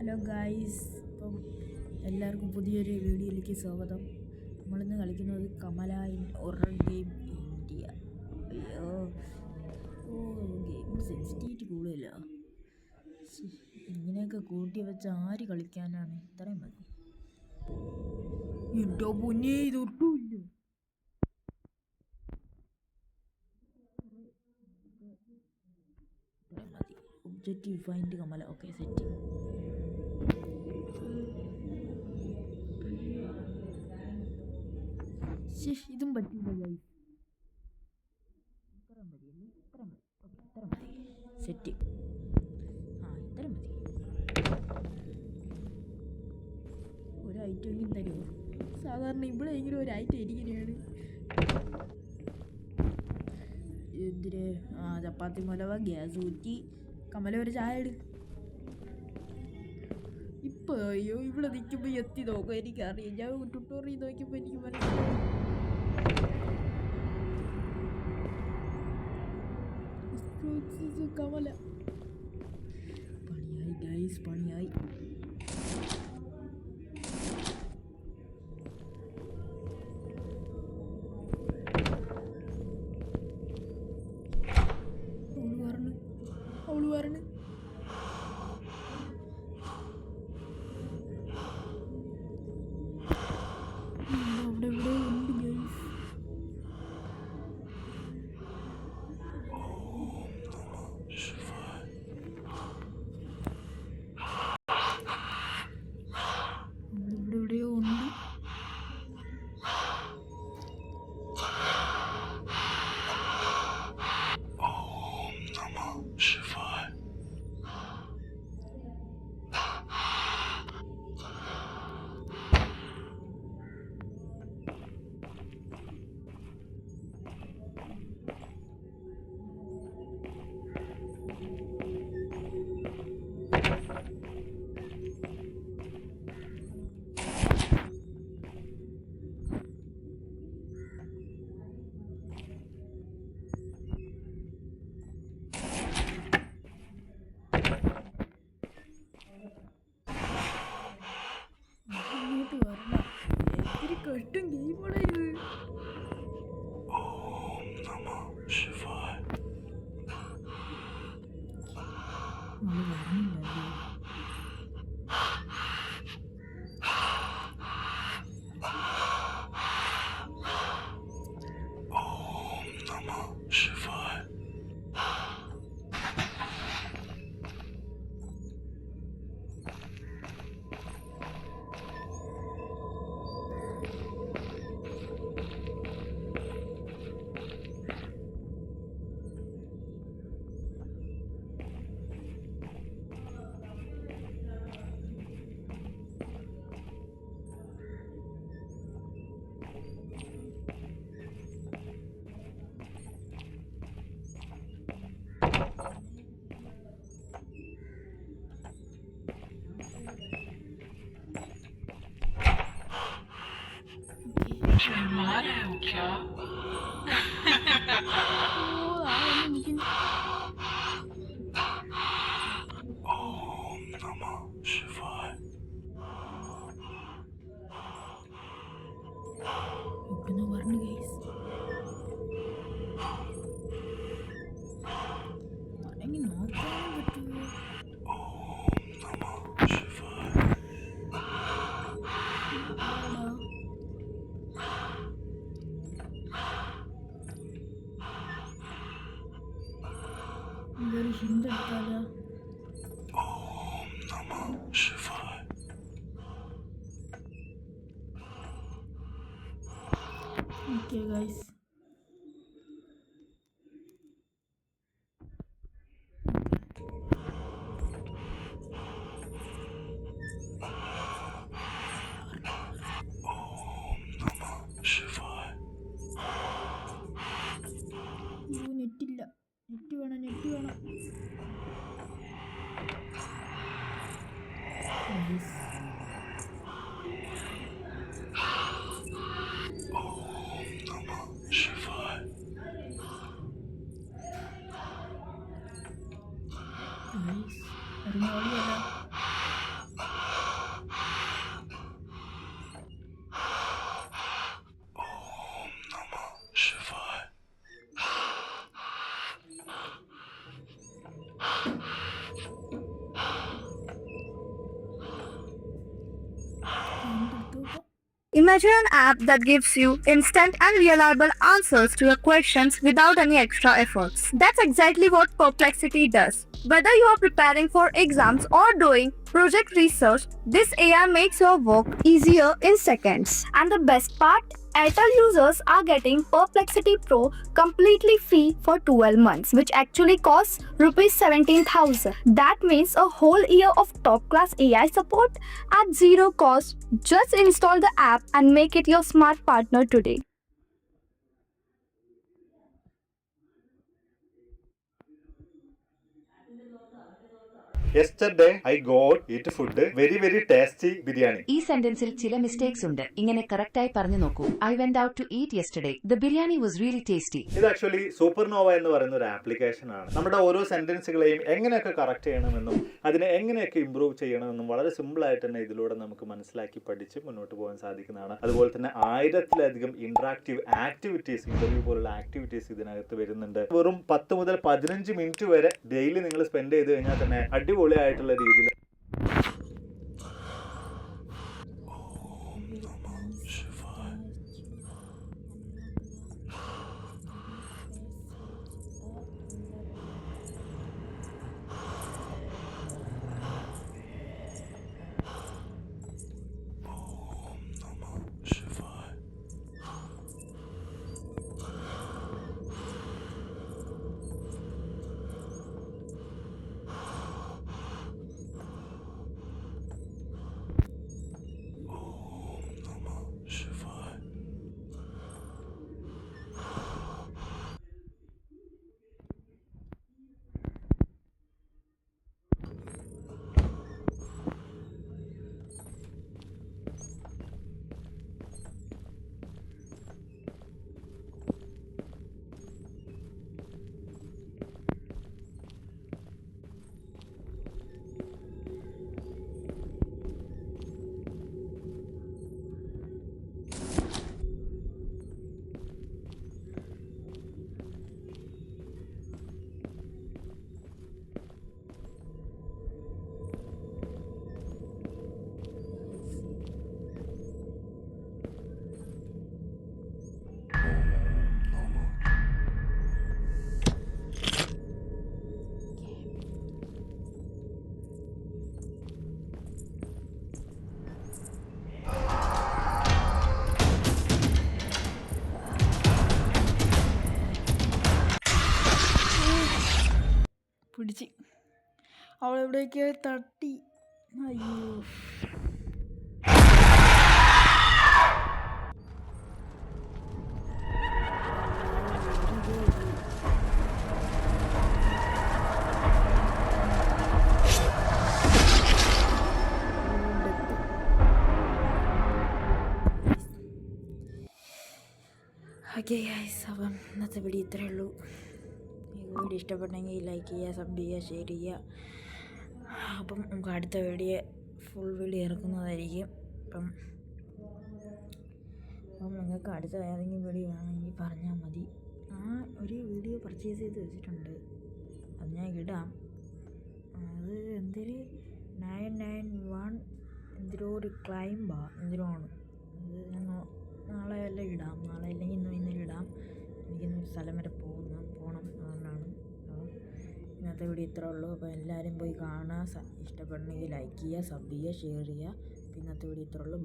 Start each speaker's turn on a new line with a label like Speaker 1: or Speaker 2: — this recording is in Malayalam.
Speaker 1: ഹലോ ഗായ്സ്, ഇപ്പം എല്ലാവർക്കും പുതിയൊരു വീഡിയോയിലേക്ക് സ്വാഗതം. നമ്മളിന്ന് കളിക്കുന്നത് Kamala in horror game India. അയ്യോ, ഗെയിം സെൻസിറ്റിവിറ്റി കൂടുതല. ഇങ്ങനെയൊക്കെ കൂട്ടി വെച്ച് ആര് കളിക്കാനാണ്? ഇത്രയും മതി. എന്തോ പൊന്നേ, ഇതൊട്ടുമില്ല. ഇത്രയും മതി. Objective find Kamala. Okay, set. ഇതും പറ്റില്ല ഗൈസ്. ഇത്ര മതിയല്ലേ? ഇത്ര മതി. ഓക്കെ, ഇത്ര മതി. സെറ്റ്. ഇത്ര മതി. ഒരു ഐറ്റമെങ്കിലും തരുമോ? സാധാരണ ഇവിടെ എങ്കിലും ഒരു ഐറ്റം ഇരിക്കുന്നതാണ്. എന്തിന്? ചപ്പാത്തി മുലവ, ഗ്യാസ് ഊറ്റി, കമല ഒരു ചായ ഇട്. ഇപ്പൊ അയ്യോ, ഇവിടെ നിൽക്കുമ്പോ എത്തി നോക്കാം. എനിക്കറിയാം. ഞാൻ ട്യൂട്ടോറിയൽ നോക്കിയപ്പോ എനിക്ക് മനസ്സിലായി. കമല പണിയായി ഗൈസ്, പണിയായി. അവള് പറഞ്ഞു അവിടെ ഇവിടെ ഉണ്ട് ഗൈസ്. ഇവിടെ എവിടെയോ ഉണ്ട്. കഷ്ടം ഗെയിമാണ് ഇത്. ഇവിടുന്ന് പറഞ്ഞു ഗൈസ്. അടങ്ങി നോക്കാനും പറ്റുമോ? ഇതൊരു ഹിന്ദു എടുത്താലോ? ഓക്കെ ഗൈസ്, നെറ്റില്ല. നെറ്റ് വേണം, നെറ്റ് വേണം.
Speaker 2: Imagine an app that gives you instant and reliable answers to your questions without any extra efforts. That's exactly what Perplexity does. Whether you are preparing for exams or doing project research, this AI makes your work easier in seconds. And the best part? Airtel users are getting Perplexity Pro completely free for 12 months, which actually costs rupees 17,000. That means a whole year of top class AI support at zero cost. Just install the app and make it your smart partner today.
Speaker 3: Yesterday I got eat food very very tasty biryani.
Speaker 4: ഈ സെന്റൻസിൽ ചില മിസ്റ്റേക്സ് ഉണ്ട്. ഇങ്ങനെ കറക്റ്റായി പറഞ്ഞു നോക്കൂ. I went out to eat yesterday. The biryani was really tasty.
Speaker 3: ഇത് ആക്ച്വലി സൂപ്പർനോവ എന്ന് പറയുന്ന ഒരു ആപ്ലിക്കേഷൻ ആണ്. നമ്മുടെ ഓരോ സെന്റൻസുകളെയും എങ്ങനെയൊക്കെ കറക്റ്റ് ചെയ്യണമെന്നും അതിനെ എങ്ങനെയൊക്കെ ഇംപ്രൂവ് ചെയ്യണമെന്നും വളരെ സിമ്പിൾ ആയിട്ട് തന്നെ ഇതിലൂടെ നമുക്ക് മനസ്സിലാക്കി പഠിച്ച് മുന്നോട്ട് പോകാൻ സാധിക്കുന്നതാണ്. അതുപോലെ തന്നെ 1000-ലധികം ഇന്ററാക്റ്റീവ് ആക്ടിവിറ്റീസ്, ഇന്റർവ്യൂ പോലുള്ള ആക്ടിവിറ്റീസ് ഇതിനകത്ത് വരുന്നുണ്ട്. വെറും 10 മുതൽ 15 മിനിറ്റ് വരെ ഡെയിലി നിങ്ങൾ സ്പെൻഡ് ചെയ്ത് കഴിഞ്ഞാൽ തന്നെ അടിപൊളിയായിട്ടുള്ള രീതിയിൽ
Speaker 1: പിടിച്ച് അവളെവിടെയൊക്കെ തട്ടി. അയ്യോ, ഓക്കെ ഗൈസ്, അപ്പം ഇന്നത്തെ വീഡിയോ ഇത്രയേ ഉള്ളൂ. ഈ വീഡിയോ ഇഷ്ടപ്പെട്ടെങ്കിൽ ലൈക്ക് ചെയ്യുക, സബ് ചെയ്യുക, ഷെയർ ചെയ്യുക. അപ്പം നമുക്ക് അടുത്ത വീഡിയോ ഫുൾ വീഡിയോ ഇറക്കുന്നതായിരിക്കും. അപ്പം നിങ്ങൾക്ക് അടുത്ത ഏതെങ്കിലും വീഡിയോ വേണമെങ്കിൽ പറഞ്ഞാൽ മതി. ഒരു വീഡിയോ പർച്ചേസ് ചെയ്ത് വെച്ചിട്ടുണ്ട്, അത് ഞാൻ ഇടാം. അത് എന്തൊരു 991 എന്തിനോ ഒരു ക്ലൈംബാ എന്തിനോ ആണ്. അത് ഞാൻ നാളെ എല്ലാം ഇടാം, നാളെ അല്ലെങ്കിൽ ഇന്നലെ ഇടാം. എനിക്കൊന്നൊരു സ്ഥലം വരെ പോകണം, അതുകൊണ്ടാണ്. അപ്പോൾ ഇന്നത്തെ വീഡിയോ ഇത്രേ ഉള്ളൂ. അപ്പോൾ എല്ലാവരും പോയി കാണുക, ഇഷ്ടപ്പെടണമെങ്കിൽ ലൈക്ക് ചെയ്യുക, സബ് ചെയ്യുക, ഷെയർ ചെയ്യുക. അപ്പോൾ ഇന്നത്തെ വീഡിയോ ഇത്രേ ഉള്ളൂ.